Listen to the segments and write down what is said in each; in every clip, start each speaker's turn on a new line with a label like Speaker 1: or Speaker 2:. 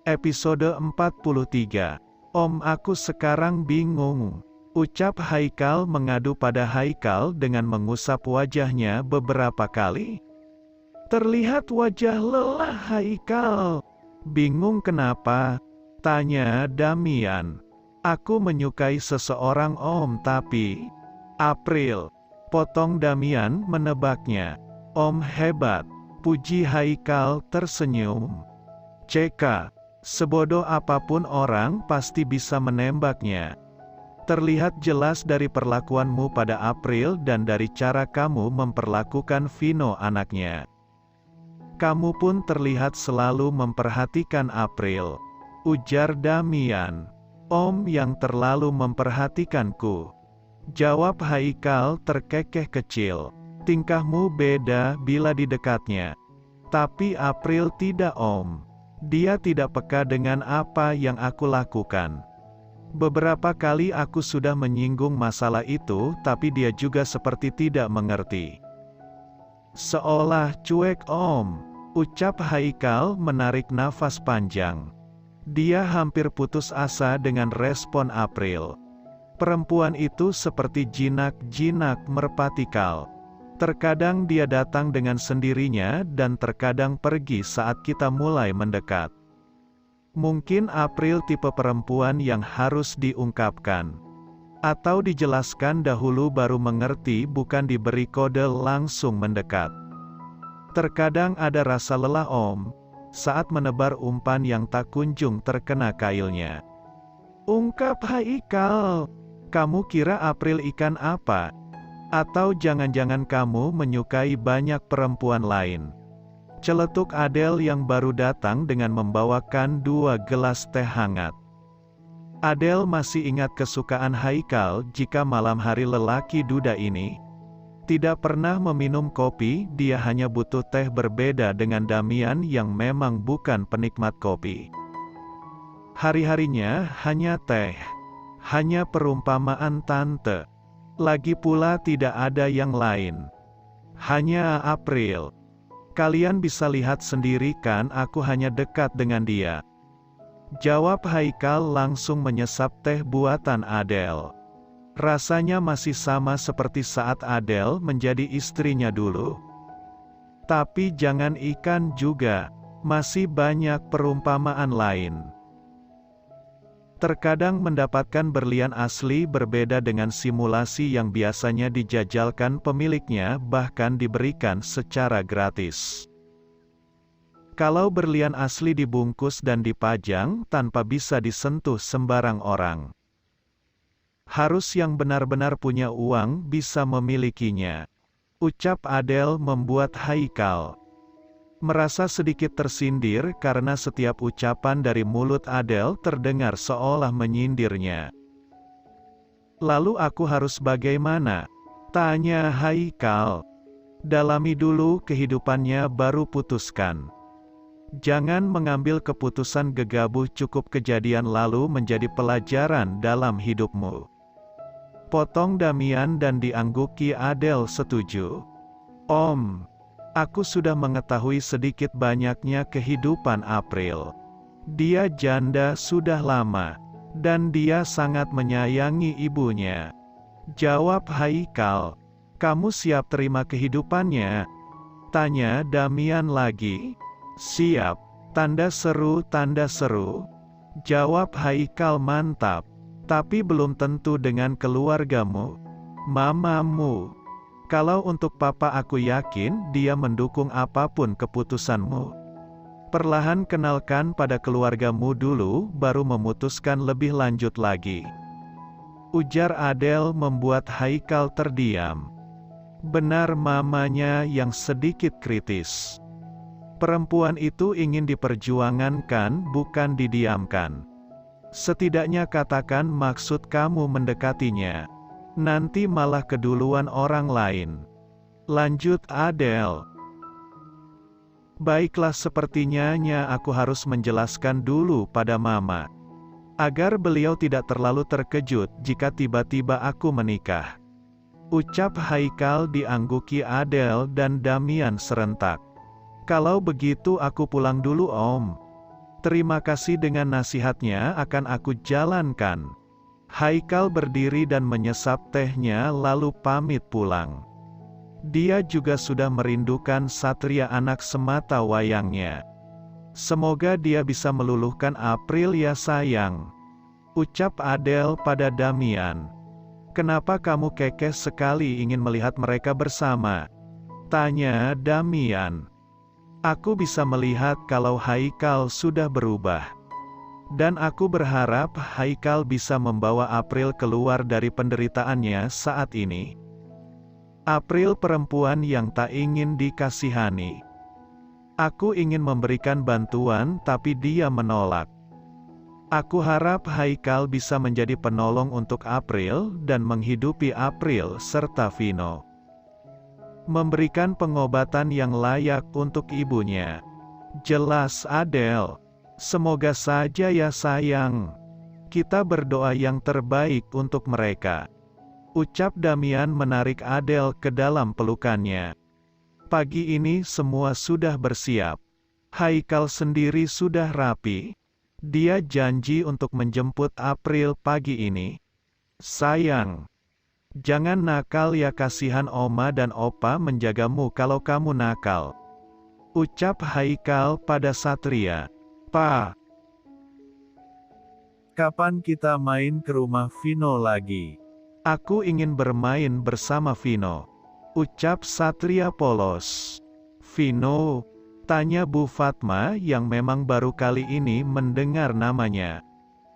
Speaker 1: Episode 43. Om, aku sekarang bingung. Ucap Haikal mengadu pada Haikal dengan mengusap wajahnya beberapa kali. Terlihat wajah lelah Haikal. Bingung kenapa? Tanya Damian. Aku menyukai seseorang om, tapi... April. Potong Damian menebaknya. Om hebat. Puji Haikal tersenyum. CK. Sebodoh apapun orang pasti bisa menembaknya. Terlihat jelas dari perlakuanmu pada April dan dari cara kamu memperlakukan Vino anaknya. Kamu pun terlihat selalu memperhatikan April. Ujar Damian. Om yang terlalu memperhatikanku. Jawab Haikal terkekeh kecil. Tingkahmu beda bila di dekatnya. Tapi April tidak om. Dia tidak peka dengan apa yang aku lakukan. Beberapa kali aku sudah menyinggung masalah itu, tapi dia juga seperti tidak mengerti. Seolah cuek om, ucap Haikal menarik nafas panjang. Dia hampir putus asa dengan respon April. Perempuan itu seperti jinak-jinak merpatikal. Terkadang dia datang dengan sendirinya dan terkadang pergi saat kita mulai mendekat. Mungkin April tipe perempuan yang harus diungkapkan. Atau dijelaskan dahulu baru mengerti, bukan diberi kode langsung mendekat. Terkadang ada rasa lelah om, saat menebar umpan yang tak kunjung terkena kailnya. Ungkap Haikal, kamu kira April ikan apa? Atau jangan-jangan kamu menyukai banyak perempuan lain? Celetuk Adele yang baru datang dengan membawakan 2 gelas teh hangat. Adele masih ingat kesukaan Haikal jika malam hari lelaki duda ini. Tidak pernah meminum kopi, dia hanya butuh teh, berbeda dengan Damian yang memang bukan penikmat kopi. Hari-harinya hanya teh. Hanya perumpamaan tante. Lagi pula tidak ada yang lain. Hanya April. Kalian bisa lihat sendiri kan, aku hanya dekat dengan dia. Jawab Haikal langsung menyesap teh buatan Adele. Rasanya masih sama seperti saat Adele menjadi istrinya dulu. Tapi jangan ikan juga, masih banyak perumpamaan lain. Terkadang mendapatkan berlian asli berbeda dengan simulasi yang biasanya dijajalkan pemiliknya, bahkan diberikan secara gratis. Kalau berlian asli dibungkus dan dipajang tanpa bisa disentuh sembarang orang. Harus yang benar-benar punya uang bisa memilikinya. Ucap Adele membuat Haikal merasa sedikit tersindir karena setiap ucapan dari mulut Adele terdengar seolah menyindirnya. Lalu aku harus bagaimana? Tanya Haikal. Dalami dulu kehidupannya baru putuskan. Jangan mengambil keputusan gegabah, cukup kejadian lalu menjadi pelajaran dalam hidupmu. Potong Damian dan diangguki Adele setuju. Om, aku sudah mengetahui sedikit banyaknya kehidupan April. Dia janda sudah lama, dan dia sangat menyayangi ibunya. Jawab Haikal. Kamu siap terima kehidupannya? Tanya Damian lagi. Siap. Tanda seru, tanda seru. Jawab Haikal mantap. Tapi belum tentu dengan keluargamu. Mamamu. Kalau untuk papa aku yakin dia mendukung apapun keputusanmu. Perlahan kenalkan pada keluargamu dulu, baru memutuskan lebih lanjut lagi. Ujar Adele membuat Haikal terdiam. Benar, mamanya yang sedikit kritis. Perempuan itu ingin diperjuangkan, bukan didiamkan. Setidaknya katakan maksud kamu mendekatinya. Nanti malah keduluan orang lain. Lanjut Adele. Baiklah, sepertinya aku harus menjelaskan dulu pada mama. Agar beliau tidak terlalu terkejut jika tiba-tiba aku menikah. Ucap Haikal diangguki Adele dan Damian serentak. Kalau begitu aku pulang dulu om. Terima kasih, dengan nasihatnya akan aku jalankan. Haikal berdiri dan menyesap tehnya lalu pamit pulang. Dia juga sudah merindukan Satria, anak semata wayangnya. Semoga dia bisa meluluhkan April ya sayang, ucap Adele pada Damian. Kenapa kamu kekeh sekali ingin melihat mereka bersama? Tanya Damian. Aku bisa melihat kalau Haikal sudah berubah. Dan aku berharap Haikal bisa membawa April keluar dari penderitaannya saat ini. April perempuan yang tak ingin dikasihani. Aku ingin memberikan bantuan tapi dia menolak. Aku harap Haikal bisa menjadi penolong untuk April dan menghidupi April serta Vino. Memberikan pengobatan yang layak untuk ibunya. Jelas Adele. Semoga saja ya sayang. Kita berdoa yang terbaik untuk mereka. Ucap Damian menarik Adele ke dalam pelukannya. Pagi ini semua sudah bersiap. Haikal sendiri sudah rapi. Dia janji untuk menjemput April pagi ini. Sayang, jangan nakal ya, kasihan Oma dan Opa menjagamu kalau kamu nakal. Ucap Haikal pada Satria. Pa, kapan kita main ke rumah Vino lagi? Aku ingin bermain bersama Vino. Ucap Satria polos. Vino? Tanya Bu Fatma yang memang baru kali ini mendengar namanya.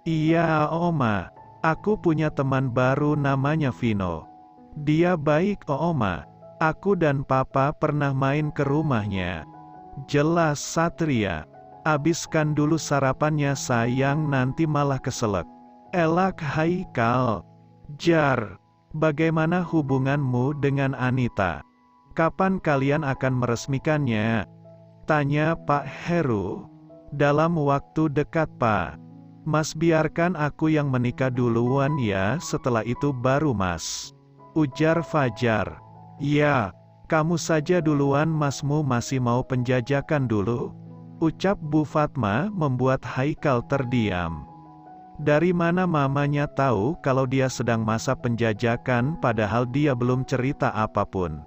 Speaker 1: Iya Oma, aku punya teman baru namanya Vino. Dia baik Oma. Aku dan Papa pernah main ke rumahnya. Jelas Satria. Habiskan dulu sarapannya sayang, nanti malah keselak. Elak Haikal. Jar, bagaimana hubunganmu dengan Anita? Kapan kalian akan meresmikannya? Tanya Pak Heru. Dalam waktu dekat Pak. Mas biarkan aku yang menikah duluan ya, setelah itu baru Mas. Ujar Fajar. Ya, kamu saja duluan, masmu masih mau penjajakan dulu. Ucap Bu Fatma membuat Haikal terdiam. Dari mana mamanya tahu kalau dia sedang masa penjajakan padahal dia belum cerita apapun?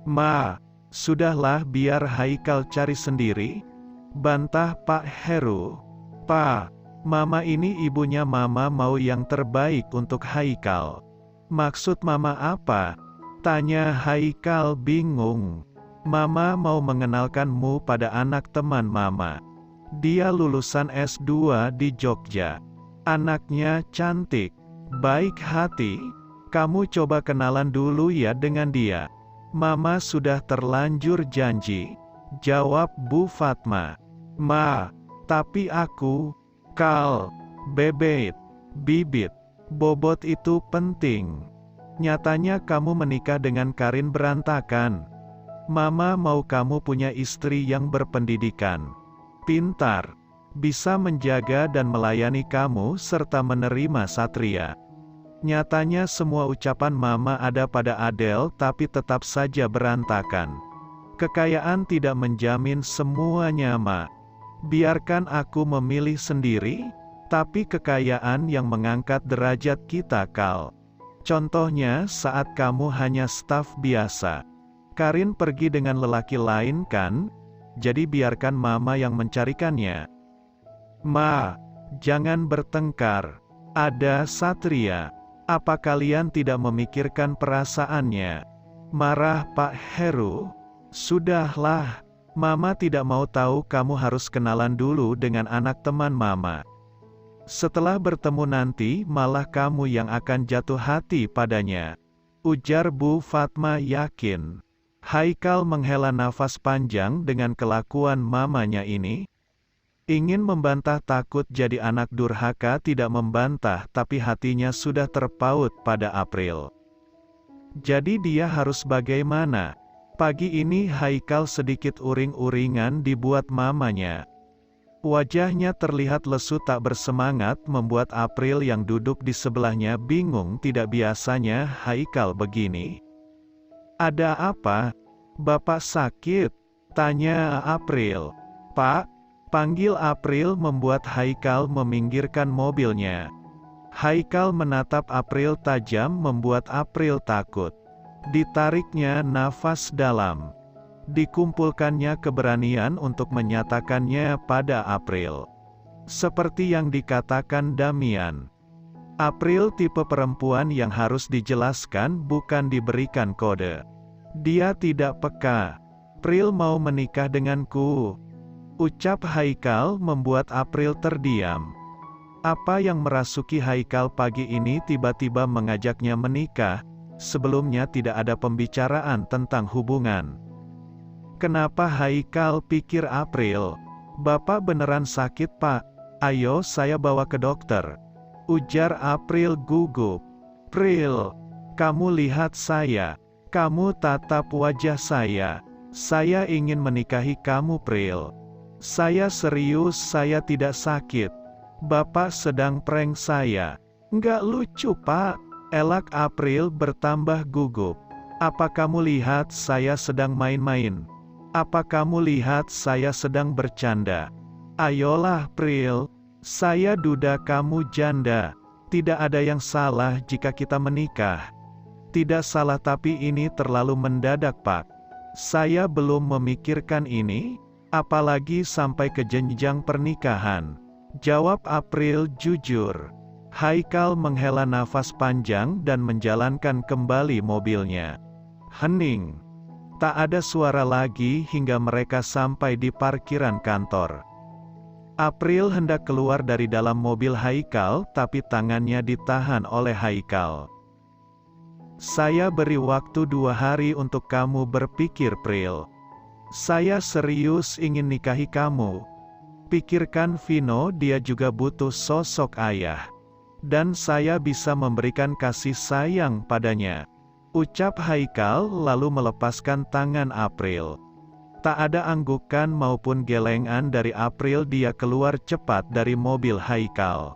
Speaker 1: Ma, sudahlah biar Haikal cari sendiri. Bantah Pak Heru. Pa, Mama ini ibunya, Mama mau yang terbaik untuk Haikal. Maksud Mama apa? Tanya Haikal bingung. Mama mau mengenalkanmu pada anak teman Mama. Dia lulusan S2 di Jogja. Anaknya cantik, baik hati. Kamu coba kenalan dulu ya dengan dia. Mama sudah terlanjur janji. Jawab Bu Fatma. Ma, tapi aku, Kal, Bebet, Bibit, Bobot itu penting. Nyatanya kamu menikah dengan Karin berantakan. Mama mau kamu punya istri yang berpendidikan, pintar, bisa menjaga dan melayani kamu serta menerima Satria. Nyatanya semua ucapan Mama ada pada Adele tapi tetap saja berantakan. Kekayaan tidak menjamin semuanya Ma. Biarkan aku memilih sendiri, tapi kekayaan yang mengangkat derajat kita Kal. Contohnya saat kamu hanya staf biasa. Karin pergi dengan lelaki lain kan? Jadi biarkan Mama yang mencarikannya. Ma, jangan bertengkar. Ada Satria. Apa kalian tidak memikirkan perasaannya? Marah Pak Heru. Sudahlah. Mama tidak mau tahu, kamu harus kenalan dulu dengan anak teman Mama. Setelah bertemu nanti malah kamu yang akan jatuh hati padanya. Ujar Bu Fatma yakin. Haikal menghela nafas panjang dengan kelakuan mamanya ini. Ingin membantah takut jadi anak durhaka, tidak membantah tapi hatinya sudah terpaut pada April. Jadi dia harus bagaimana? Pagi ini Haikal sedikit uring-uringan dibuat mamanya. Wajahnya terlihat lesu tak bersemangat membuat April yang duduk di sebelahnya bingung, tidak biasanya Haikal begini. Ada apa? Bapak sakit? Tanya April. Pak, Panggil April membuat Haikal meminggirkan mobilnya. Haikal menatap April tajam membuat April takut. Ditariknya nafas dalam. Dikumpulkannya keberanian untuk menyatakannya pada April. Seperti yang dikatakan Damian. April tipe perempuan yang harus dijelaskan bukan diberikan kode. Dia tidak peka. April mau menikah denganku. Ucap Haikal membuat April terdiam. Apa yang merasuki Haikal pagi ini tiba-tiba mengajaknya menikah, sebelumnya tidak ada pembicaraan tentang hubungan. Kenapa Haikal, pikir April? Bapak beneran sakit, Pak? Ayo saya bawa ke dokter. Ujar April gugup. April, kamu lihat saya. Kamu tatap wajah saya. Saya ingin menikahi kamu, April. Saya serius, saya tidak sakit. Bapak sedang prank saya. Nggak lucu, Pak. Elak April bertambah gugup. Apa kamu lihat saya sedang main-main? Apa kamu lihat saya sedang bercanda? Ayolah, April. Saya duda kamu janda. Tidak ada yang salah jika kita menikah. Tidak salah, tapi ini terlalu mendadak, Pak. Saya belum memikirkan ini, apalagi sampai ke jenjang pernikahan. Jawab April jujur. Haikal menghela nafas panjang dan menjalankan kembali mobilnya. Hening. Tak ada suara lagi hingga mereka sampai di parkiran kantor. April hendak keluar dari dalam mobil Haikal, tapi tangannya ditahan oleh Haikal. Saya beri waktu 2 hari untuk kamu berpikir, April. Saya serius ingin nikahi kamu. Pikirkan Vino, dia juga butuh sosok ayah. Dan saya bisa memberikan kasih sayang padanya. Ucap Haikal lalu melepaskan tangan April. Tak ada anggukan maupun gelengan dari April, dia keluar cepat dari mobil Haikal.